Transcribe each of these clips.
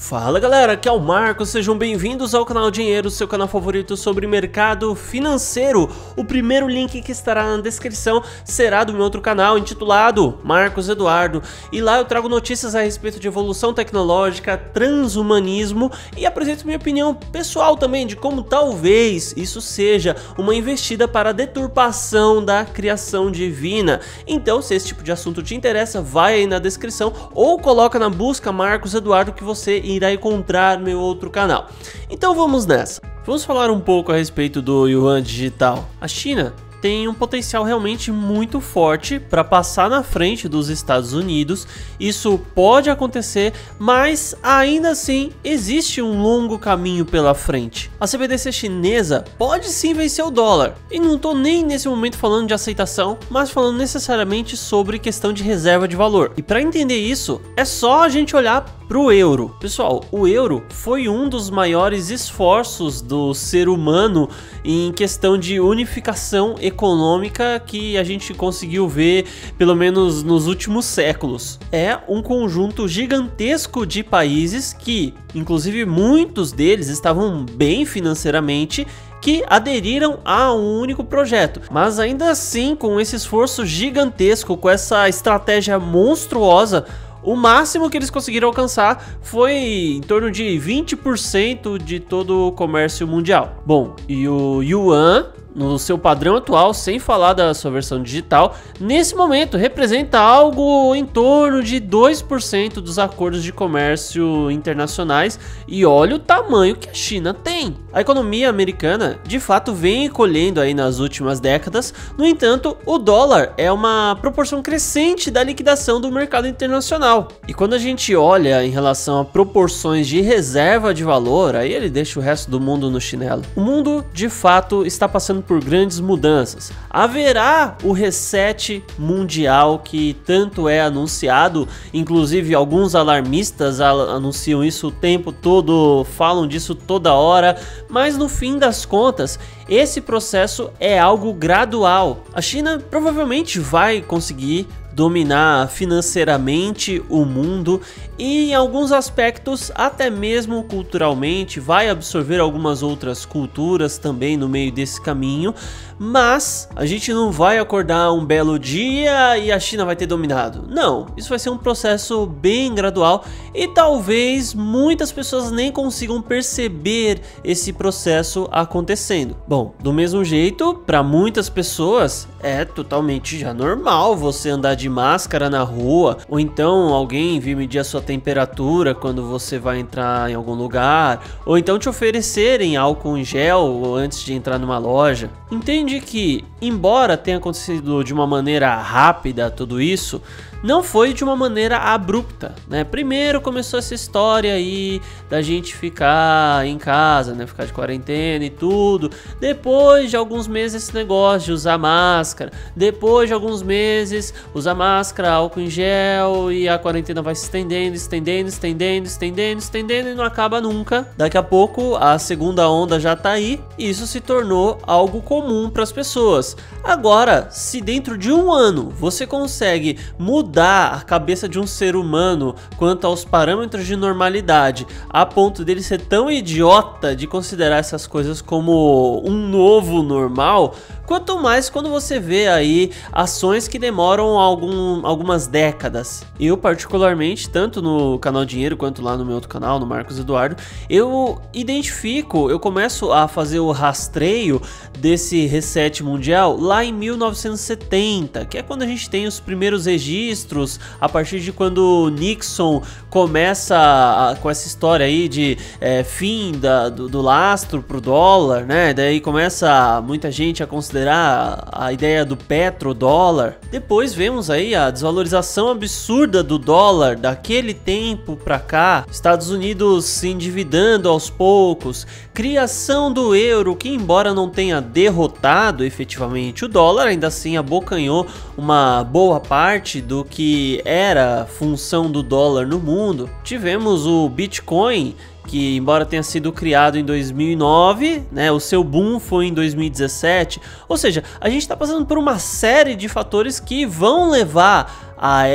Fala galera, aqui é o Marcos, sejam bem-vindos ao canal Dinheiro, seu canal favorito sobre mercado financeiro. O primeiro link que estará na descrição será do meu outro canal intitulado Marcos Eduardo, e lá eu trago notícias a respeito de evolução tecnológica, transhumanismo e apresento minha opinião pessoal também de como talvez isso seja uma investida para a deturpação da criação divina. Então, se esse tipo de assunto te interessa, vai aí na descrição ou coloca na busca Marcos Eduardo que você irá encontrar meu outro canal. Então vamos nessa. Vamos falar um pouco a respeito do Yuan digital. A China tem um potencial realmente muito forte para passar na frente dos Estados Unidos. Isso pode acontecer, mas ainda assim existe um longo caminho pela frente. A CBDC chinesa pode sim vencer o dólar. E não estou nem nesse momento falando de aceitação, mas falando necessariamente sobre questão de reserva de valor. E para entender isso, é só a gente olhar para o euro. Pessoal, o euro foi um dos maiores esforços do ser humano em questão de unificação econômica que a gente conseguiu ver pelo menos nos últimos séculos. É um conjunto gigantesco de países que, inclusive muitos deles estavam bem financeiramente, que aderiram a um único projeto, mas ainda assim com esse esforço gigantesco, com essa estratégia monstruosa, o máximo que eles conseguiram alcançar foi em torno de 20% de todo o comércio mundial. Bom, e o Yuan, no seu padrão atual, sem falar da sua versão digital, nesse momento representa algo em torno de 2% dos acordos de comércio internacionais, e olha o tamanho que a China tem. A economia americana de fato vem colhendo aí nas últimas décadas. No entanto, o dólar é uma proporção crescente da liquidação do mercado internacional. E quando a gente olha em relação a proporções de reserva de valor, aí ele deixa o resto do mundo no chinelo. O mundo de fato está passando por grandes mudanças. Haverá o reset mundial que tanto é anunciado, inclusive alguns alarmistas anunciam isso o tempo todo, falam disso toda hora, mas no fim das contas, esse processo é algo gradual. A China provavelmente vai conseguir dominar financeiramente o mundo e em alguns aspectos até mesmo culturalmente vai absorver algumas outras culturas também no meio desse caminho, mas a gente não vai acordar um belo dia e a China vai ter dominado. Não, isso vai ser um processo bem gradual e talvez muitas pessoas nem consigam perceber esse processo acontecendo. Bom, do mesmo jeito, para muitas pessoas é totalmente já normal você andar de máscara na rua, ou então alguém vir medir a sua temperatura quando você vai entrar em algum lugar, ou então te oferecerem álcool em gel antes de entrar numa loja. Entende que, embora tenha acontecido de uma maneira rápida tudo isso, não foi de uma maneira abrupta, né? Primeiro começou essa história aí da gente ficar em casa, né? Ficar de quarentena e tudo. Depois de alguns meses esse negócio de usar máscara. Depois de alguns meses usar máscara, álcool em gel, e a quarentena vai se estendendo, estendendo, estendendo, estendendo, estendendo e não acaba nunca. Daqui a pouco a segunda onda já tá aí e isso se tornou algo comum para as pessoas. Agora, se dentro de um ano você consegue mudar a cabeça de um ser humano quanto aos parâmetros de normalidade, a ponto dele ser tão idiota de considerar essas coisas como um novo normal, quanto mais quando você vê aí ações que demoram algumas décadas. Eu particularmente, tanto no canal Dinheiro quanto lá no meu outro canal, no Marcos Eduardo, eu começo a fazer o rastreio desse reset mundial lá em 1970, que é quando a gente tem os primeiros registros, a partir de quando Nixon começa com essa história aí de fim do lastro pro dólar, né? Daí começa muita gente a considerar a ideia do petrodólar. Depois vemos aí a desvalorização absurda do dólar daquele tempo pra cá, Estados Unidos se endividando aos poucos, criação do euro que, embora não tenha derrotado efetivamente o dólar, ainda assim abocanhou uma boa parte do que era função do dólar no mundo. Tivemos o Bitcoin, que embora tenha sido criado em 2009, né, o seu boom foi em 2017, ou seja, a gente está passando por uma série de fatores que vão levar a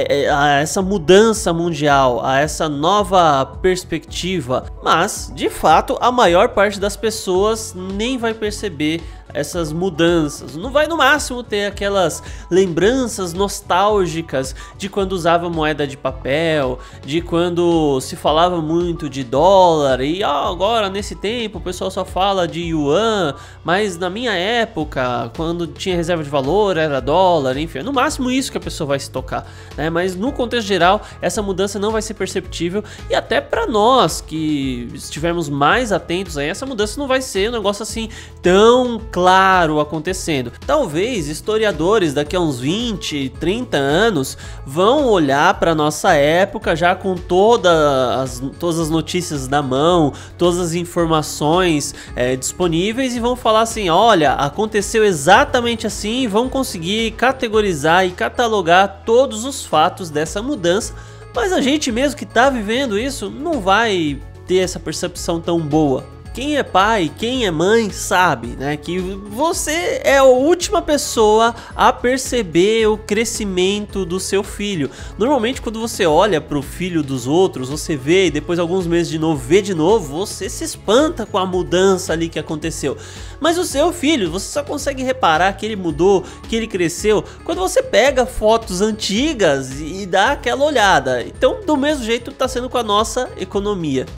essa mudança mundial, a essa nova perspectiva, mas de fato a maior parte das pessoas nem vai perceber essas mudanças, não vai no máximo ter aquelas lembranças nostálgicas de quando usava moeda de papel, de quando se falava muito de dólar e agora nesse tempo o pessoal só fala de yuan, mas na minha época, quando tinha reserva de valor era dólar, enfim, no máximo isso que a pessoa vai se tocar, né? Mas no contexto geral essa mudança não vai ser perceptível e até para nós que estivermos mais atentos a essa mudança não vai ser um negócio assim tão claro acontecendo. Talvez historiadores daqui a uns 20, 30 anos vão olhar para nossa época já com todas as notícias na mão, todas as informações disponíveis e vão falar assim, olha, aconteceu exatamente assim, vão conseguir categorizar e catalogar todos os fatos dessa mudança, mas a gente mesmo que está vivendo isso não vai ter essa percepção tão boa. Quem é pai, quem é mãe sabe, né, que você é a última pessoa a perceber o crescimento do seu filho. Normalmente quando você olha para o filho dos outros, você vê e depois alguns meses de novo vê de novo, você se espanta com a mudança ali que aconteceu. Mas o seu filho, você só consegue reparar que ele mudou, que ele cresceu, quando você pega fotos antigas e dá aquela olhada. Então do mesmo jeito está sendo com a nossa economia.